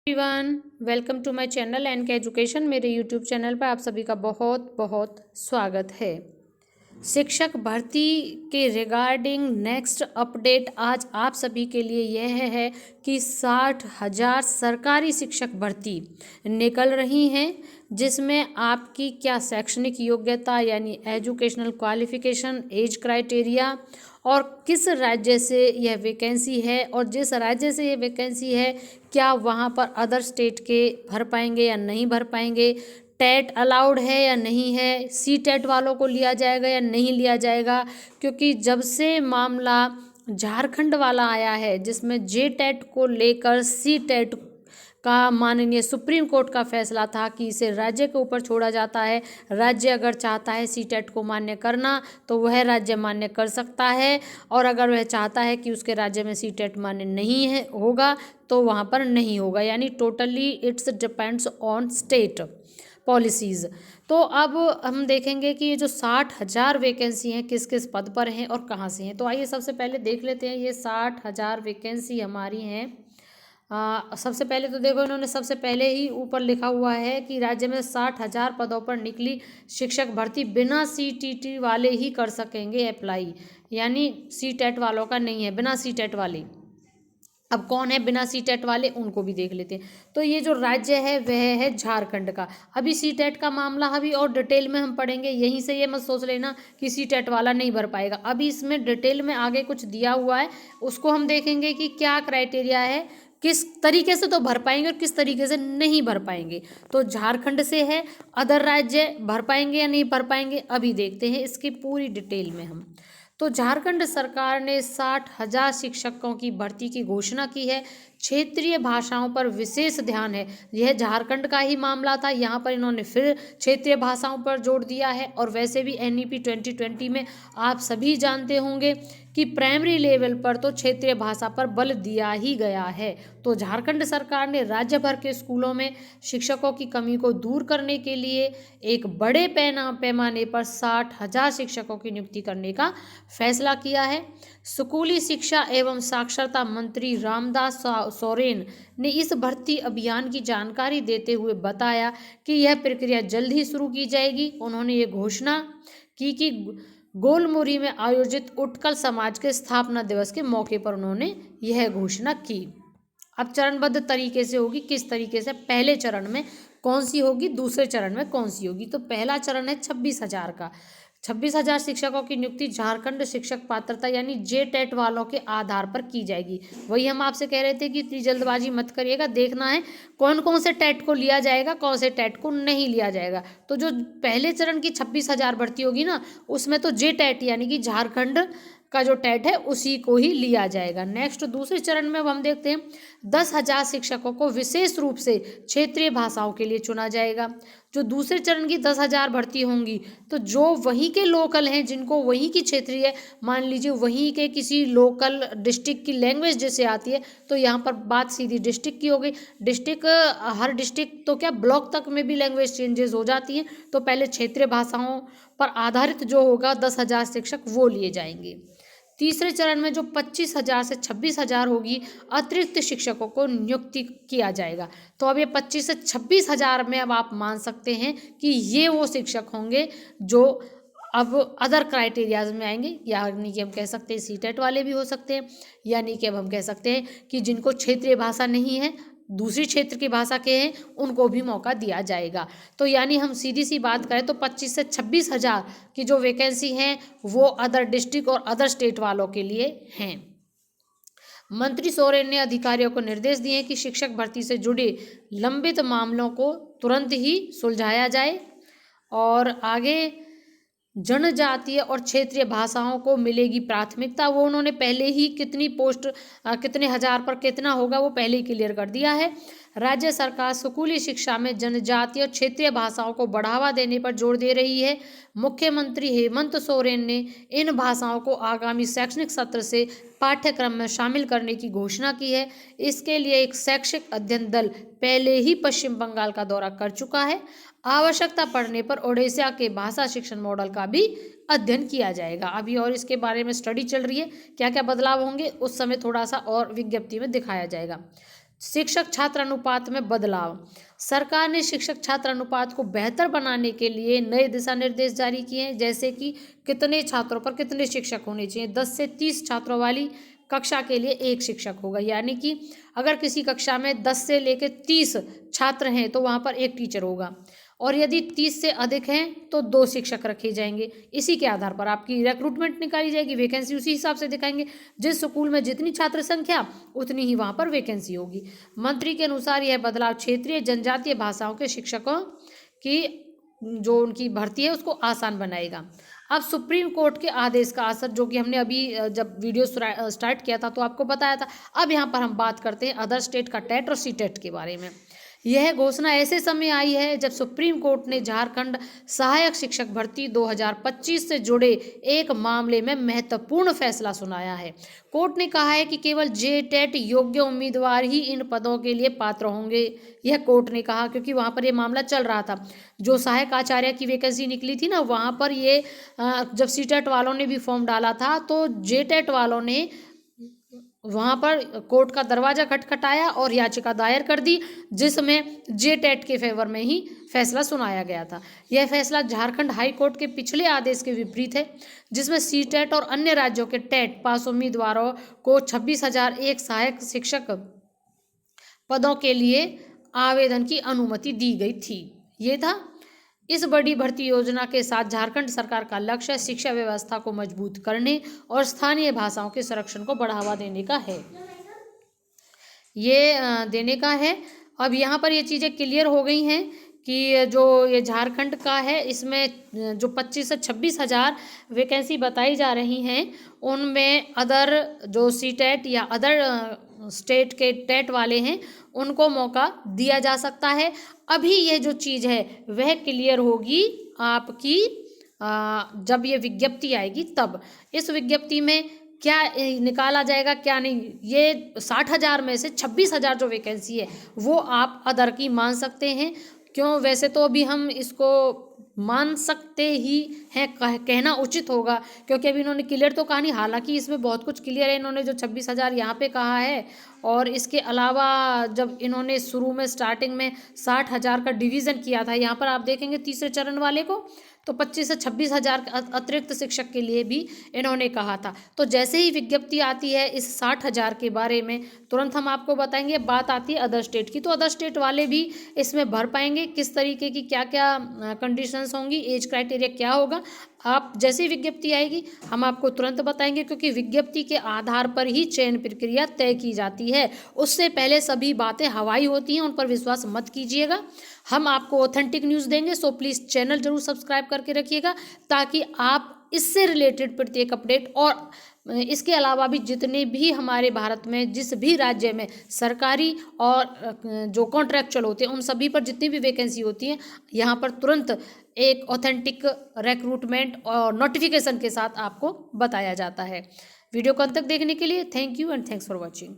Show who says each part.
Speaker 1: Everyone, welcome to my channel N K education. मेरे YouTube channel पर आप सभी का बहुत बहुत स्वागत है। शिक्षक भर्ती के रिगार्डिंग नेक्स्ट अपडेट आज आप सभी के लिए यह है कि 60,000 सरकारी शिक्षक भर्ती निकल रही हैं, जिसमें आपकी क्या शैक्षणिक योग्यता यानी एजुकेशनल क्वालिफिकेशन, एज क्राइटेरिया और किस राज्य से यह वैकेंसी है और जिस राज्य से यह वैकेंसी है क्या वहाँ पर अदर स्टेट के भर पाएंगे या नहीं भर पाएंगे, टेट अलाउड है या नहीं है, सी टेट वालों को लिया जाएगा या नहीं लिया जाएगा। क्योंकि जब से मामला झारखंड वाला आया है जिसमें जे टेट को लेकर सी टेट का माननीय सुप्रीम कोर्ट का फैसला था कि इसे राज्य के ऊपर छोड़ा जाता है। राज्य अगर चाहता है सी टेट को मान्य करना तो वह राज्य मान्य कर सकता है, और अगर वह चाहता है कि उसके राज्य में सी टेट मान्य नहीं है होगा तो वहाँ पर नहीं होगा। यानी totally it's depends on state policies. तो अब हम देखेंगे कि ये जो 60,000 वैकेंसी हैं किस किस पद पर हैं और कहाँ से हैं। तो आइए सबसे पहले देख लेते हैं ये 60,000 वैकेंसी हमारी हैं। सबसे पहले तो देखो, इन्होंने सबसे पहले ही ऊपर लिखा हुआ है कि राज्य में 60,000 पदों पर निकली शिक्षक भर्ती बिना सीटीटी वाले ही कर सकेंगे अप्लाई, यानी सी टेट वालों का नहीं है, बिना सी टेट वाले। अब कौन है बिना सी टेट वाले, उनको भी देख लेते हैं। तो ये जो राज्य है वह है झारखंड का। अभी सी टेट का मामला अभी और डिटेल में हम पढ़ेंगे, यहीं से ये मत सोच लेना कि सी टेट वाला नहीं भर पाएगा। अभी इसमें डिटेल में आगे कुछ दिया हुआ है, उसको हम देखेंगे कि क्या क्राइटेरिया है, किस तरीके से तो भर पाएंगे और किस तरीके से नहीं भर पाएंगे। तो झारखंड से है, अदर राज्य भर पाएंगे या नहीं भर पाएंगे अभी देखते हैं इसकी पूरी डिटेल में हम। तो झारखंड सरकार ने 60,000 शिक्षकों की भर्ती की घोषणा की है। क्षेत्रीय भाषाओं पर विशेष ध्यान है। यह झारखंड का ही मामला था, यहाँ पर इन्होंने फिर क्षेत्रीय भाषाओं पर जोर दिया है। और वैसे भी एनईपी 2020 में आप सभी जानते होंगे कि प्राइमरी लेवल पर तो क्षेत्रीय भाषा पर बल दिया ही गया है। तो झारखंड सरकार ने राज्य भर के स्कूलों में शिक्षकों की कमी को दूर करने के लिए एक बड़े पैमाने पर 60,000 शिक्षकों की नियुक्ति करने का फैसला किया है। स्कूली शिक्षा एवं साक्षरता मंत्री रामदास सोरेन ने इस भर्ती अभियान की जानकारी देते हुए बताया कि यह प्रक्रिया जल्द ही शुरू की जाएगी। उन्होंने ये घोषणा की कि गोलमुरी में आयोजित उत्कल समाज के स्थापना दिवस के मौके पर उन्होंने यह घोषणा की। अब चरणबद्ध तरीके से होगी, किस तरीके से, पहले चरण में कौन सी होगी, दूसरे चरण में कौन सी होगी। तो पहला चरण है 26,000 का। 26,000 शिक्षकों की नियुक्ति झारखंड शिक्षक पात्रता यानी जे टेट वालों के आधार पर की जाएगी। वही हम आपसे कह रहे थे कि इतनी जल्दबाजी मत करिएगा, देखना है कौन कौन से टेट को लिया जाएगा, कौन से टेट को नहीं लिया जाएगा। तो जो पहले चरण की 26,000 भर्ती होगी ना, उसमें तो जे टेट यानी कि झारखंड का जो टेट है उसी को ही लिया जाएगा। नेक्स्ट दूसरे चरण में अब हम देखते हैं 10,000 शिक्षकों को विशेष रूप से क्षेत्रीय भाषाओं के लिए चुना जाएगा। जो दूसरे चरण की 10,000 भर्ती होंगी तो जो वहीं के लोकल हैं, जिनको वहीं की क्षेत्रीय, मान लीजिए वहीं के किसी लोकल डिस्ट्रिक्ट की लैंग्वेज जैसे आती है, तो यहाँ पर बात सीधी डिस्ट्रिक्ट की हो गई। डिस्ट्रिक्ट, हर डिस्ट्रिक्ट तो क्या ब्लॉक तक में भी लैंग्वेज चेंजेस हो जाती हैं। तो पहले क्षेत्रीय भाषाओं पर आधारित जो होगा 10,000 शिक्षक वो लिए जाएंगे। तीसरे चरण में जो 25,000 से 26,000 होगी, अतिरिक्त शिक्षकों को नियुक्ति किया जाएगा। तो अब ये 25 से 26,000 में अब आप मान सकते हैं कि ये वो शिक्षक होंगे जो अब अदर क्राइटेरियाज में आएंगे, यानी कि हम कह सकते हैं सी टेट वाले भी हो सकते हैं, यानी कि अब हम कह सकते हैं कि जिनको क्षेत्रीय भाषा नहीं है, दूसरी क्षेत्र की भाषा के हैं, उनको भी मौका दिया जाएगा। तो यानी हम सीधी सी बात करें तो 25 से 26,000 की जो वैकेंसी हैं वो अदर डिस्ट्रिक्ट और अदर स्टेट वालों के लिए हैं। मंत्री सोरेन ने अधिकारियों को निर्देश दिए कि शिक्षक भर्ती से जुड़े लंबित मामलों को तुरंत ही सुलझाया जाए। और आगे जनजातीय और क्षेत्रीय भाषाओं को मिलेगी प्राथमिकता, वो उन्होंने पहले ही कितनी पोस्ट, कितने हजार पर कितना होगा वो पहले ही क्लियर कर दिया है। राज्य सरकार स्कूली शिक्षा में जनजातीय और क्षेत्रीय भाषाओं को बढ़ावा देने पर जोर दे रही है। मुख्यमंत्री हेमंत सोरेन ने इन भाषाओं को आगामी शैक्षणिक सत्र से पाठ्यक्रम में शामिल करने की घोषणा की है। इसके लिए एक शैक्षिक अध्ययन दल पहले ही पश्चिम बंगाल का दौरा कर चुका है। आवश्यकता पड़ने पर ओडिशा के भाषा शिक्षण मॉडल का भी अध्ययन किया जाएगा। अभी और इसके बारे में स्टडी चल रही है, क्या क्या बदलाव होंगे उस समय थोड़ा सा और विज्ञप्ति में दिखाया जाएगा। शिक्षक छात्र अनुपात में बदलाव। सरकार ने शिक्षक छात्र अनुपात को बेहतर बनाने के लिए नए दिशा निर्देश जारी किए हैं, जैसे कि कितने छात्रों पर कितने शिक्षक होने चाहिए। 10 से 30 छात्रों वाली कक्षा के लिए एक शिक्षक होगा, यानी कि अगर किसी कक्षा में 10 से लेकर 30 छात्र हैं तो वहाँ पर एक टीचर होगा, और यदि 30 से अधिक हैं तो 2 शिक्षक रखे जाएंगे। इसी के आधार पर आपकी रिक्रूटमेंट निकाली जाएगी, वैकेंसी उसी हिसाब से दिखाएंगे। जिस स्कूल में जितनी छात्र संख्या उतनी ही वहाँ पर वैकेंसी होगी। मंत्री के अनुसार यह बदलाव क्षेत्रीय जनजातीय भाषाओं के शिक्षकों की जो उनकी भर्ती है उसको आसान बनाएगा। अब सुप्रीम कोर्ट के आदेश का असर, जो कि हमने अभी जब वीडियो स्टार्ट किया था तो आपको बताया था। अब यहाँ पर हम बात करते हैं अदर स्टेट का टेट और सी टेट के बारे में। यह घोषणा ऐसे समय आई है जब सुप्रीम कोर्ट ने झारखंड सहायक शिक्षक भर्ती 2025 से जुड़े एक मामले में महत्वपूर्ण फैसला सुनाया है। कोर्ट ने कहा है कि केवल जेटेट योग्य उम्मीदवार ही इन पदों के लिए पात्र होंगे। यह कोर्ट ने कहा क्योंकि वहाँ पर ये मामला चल रहा था। जो सहायक आचार्य की वैकेंसी निकली थी ना, वहाँ पर ये जब सीटेट वालों ने भी फॉर्म डाला था तो जेटेट वालों ने वहाँ पर कोर्ट का दरवाजा खटखटाया और याचिका दायर कर दी, जिसमें जेटेट के फेवर में ही फैसला सुनाया गया था। यह फैसला झारखंड हाई कोर्ट के पिछले आदेश के विपरीत है, जिसमें सीटेट और अन्य राज्यों के टेट पास उम्मीदवारों को 26,001 सहायक शिक्षक पदों के लिए आवेदन की अनुमति दी गई थी। ये था। इस बड़ी भर्ती योजना के साथ झारखंड सरकार का लक्ष्य शिक्षा व्यवस्था को मजबूत करने और स्थानीय भाषाओं के संरक्षण को बढ़ावा देने का है। अब यहाँ पर ये चीज़ें क्लियर हो गई हैं कि जो ये झारखंड का है, इसमें जो 25 से 26,000 वैकेंसी बताई जा रही हैं, उनमें अदर जो सीटेट या अदर स्टेट के टेट वाले हैं उनको मौका दिया जा सकता है। अभी ये जो चीज़ है वह क्लियर होगी आपकी जब ये विज्ञप्ति आएगी तब। इस विज्ञप्ति में क्या निकाला जाएगा क्या नहीं, ये 60,000 में से 26,000 जो वैकेंसी है वो आप अदर की मान सकते हैं। क्यों, वैसे तो अभी हम इसको मान सकते ही हैं, कहना उचित होगा, क्योंकि अभी इन्होंने क्लियर तो कहा नहीं। हालांकि इसमें बहुत कुछ क्लियर है। इन्होंने जो 26,000 यहाँ पे कहा है, और इसके अलावा जब इन्होंने शुरू में स्टार्टिंग में 60,000 का डिवीज़न किया था, यहाँ पर आप देखेंगे तीसरे चरण वाले को तो 25 से 26,000 अतिरिक्त शिक्षक के लिए भी इन्होंने कहा था। तो जैसे ही विज्ञप्ति आती है इस 60,000 के बारे में तुरंत हम आपको बताएंगे। बात आती है अदर स्टेट की, तो अदर स्टेट वाले भी इसमें भर पाएंगे। किस तरीके की क्या क्या कंडीशंस होंगी, एज क्राइटेरिया क्या होगा, आप जैसे ही विज्ञप्ति आएगी हम आपको तुरंत बताएंगे, क्योंकि विज्ञप्ति के आधार पर ही चयन प्रक्रिया तय की जाती है। उससे पहले सभी बातें हवाई होती हैं, उन पर विश्वास मत कीजिएगा। हम आपको ऑथेंटिक न्यूज़ देंगे, सो प्लीज़ चैनल जरूर सब्सक्राइब करके रखिएगा, ताकि आप इससे रिलेटेड प्रत्येक अपडेट और इसके अलावा भी जितने भी हमारे भारत में जिस भी राज्य में सरकारी और जो कॉन्ट्रैक्चुअल होते हैं उन सभी पर जितनी भी वैकेंसी होती हैं, यहाँ पर तुरंत एक ऑथेंटिक रिक्रूटमेंट और नोटिफिकेशन के साथ आपको बताया जाता है। वीडियो को अंत तक देखने के लिए thank you and thanks for watching.